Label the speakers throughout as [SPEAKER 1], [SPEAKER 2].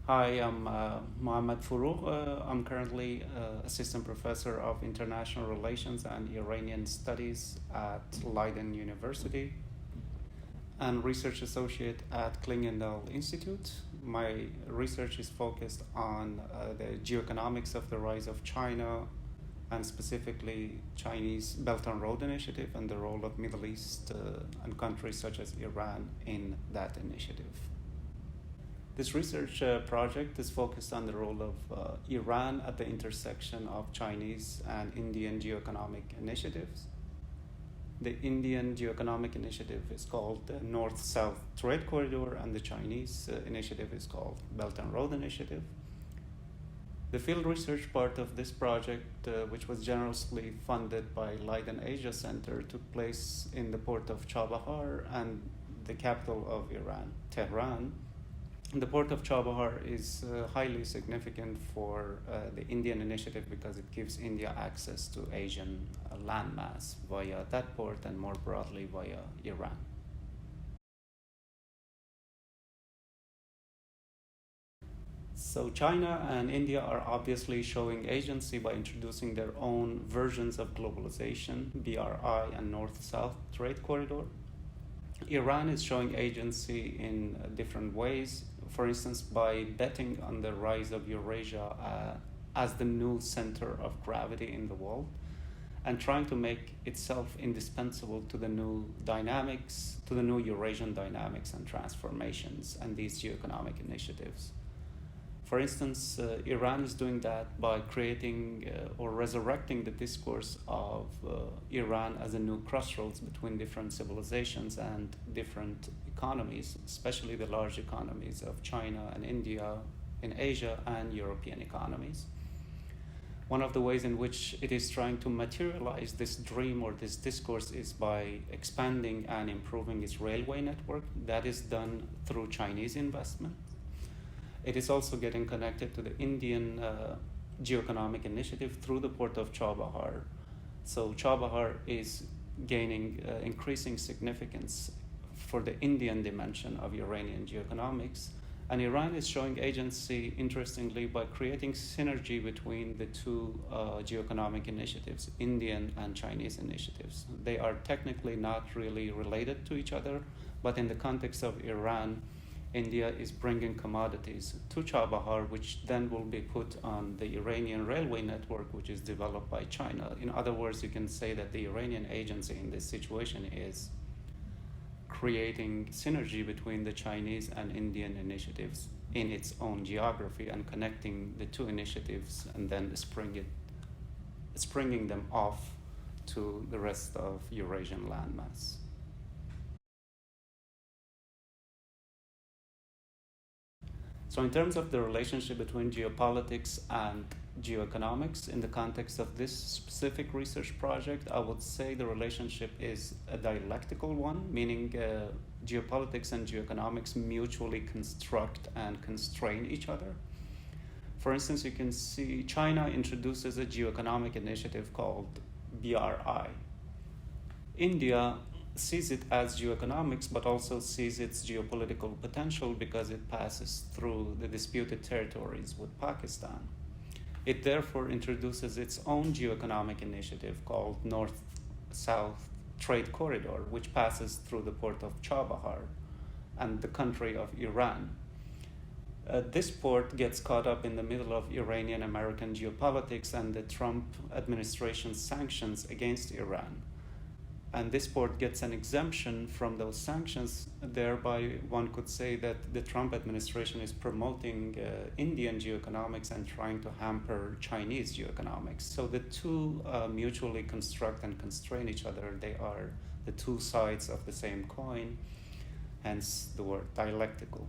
[SPEAKER 1] Hi, I'm Mohammad Forough. I'm currently Assistant Professor of International Relations and Iranian Studies at Leiden University and Research Associate at Klingendal Institute. My research is focused on the geoeconomics of the rise of China and specifically Chinese Belt and Road Initiative and the role of Middle East and countries such as Iran in that initiative. This research project is focused on the role of Iran at the intersection of Chinese and Indian geoeconomic initiatives. The Indian geoeconomic initiative is called the North-South Trade Corridor, and the Chinese initiative is called Belt and Road Initiative. The field research part of this project, which was generously funded by LeidenAsiaCentre, took place in the port of Chabahar and the capital of Iran, Tehran. The port of Chabahar is highly significant for the Indian initiative because it gives India access to Asian landmass via that port and more broadly via Iran. So China and India are obviously showing agency by introducing their own versions of globalization, BRI and North-South Trade Corridor. Iran is showing agency in different ways, for instance, by betting on the rise of Eurasia as the new center of gravity in the world and trying to make itself indispensable to the new dynamics, to the new Eurasian dynamics and transformations and these geoeconomic initiatives. For instance, Iran is doing that by creating or resurrecting the discourse of Iran as a new crossroads between different civilizations and different economies, especially the large economies of China and India in Asia and European economies. One of the ways in which it is trying to materialize this dream or this discourse is by expanding and improving its railway network. That is done through Chinese investment. It is also getting connected to the Indian geoeconomic initiative through the port of Chabahar. So Chabahar is gaining increasing significance for the Indian dimension of Iranian geoeconomics. And Iran is showing agency, interestingly, by creating synergy between the two geoeconomic initiatives, Indian and Chinese initiatives. They are technically not really related to each other, but in the context of Iran, India is bringing commodities to Chabahar, which then will be put on the Iranian railway network, which is developed by China. In other words, you can say that the Iranian agency in this situation is creating synergy between the Chinese and Indian initiatives in its own geography and connecting the two initiatives and then springing them off to the rest of Eurasian landmass. So in terms of the relationship between geopolitics and geoeconomics in the context of this specific research project, I would say the relationship is a dialectical one, meaning geopolitics and geoeconomics mutually construct and constrain each other. For instance, you can see China introduces a geoeconomic initiative called BRI. India sees it as geoeconomics, but also sees its geopolitical potential because it passes through the disputed territories with Pakistan. It therefore introduces its own geoeconomic initiative called North-South Trade Corridor, which passes through the port of Chabahar and the country of Iran. This port gets caught up in the middle of Iranian-American geopolitics and the Trump administration's sanctions against Iran. And this port gets an exemption from those sanctions. Thereby, one could say that the Trump administration is promoting Indian geoeconomics and trying to hamper Chinese geoeconomics. So the two mutually construct and constrain each other. They are the two sides of the same coin, hence the word dialectical.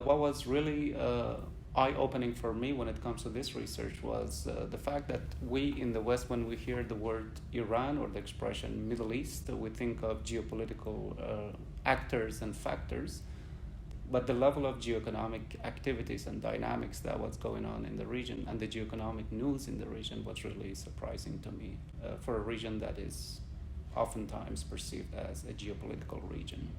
[SPEAKER 1] What was really eye-opening for me when it comes to this research was the fact that we in the West, when we hear the word Iran or the expression Middle East, we think of geopolitical actors and factors, but the level of geoeconomic activities and dynamics that was going on in the region and the geoeconomic news in the region was really surprising to me for a region that is oftentimes perceived as a geopolitical region.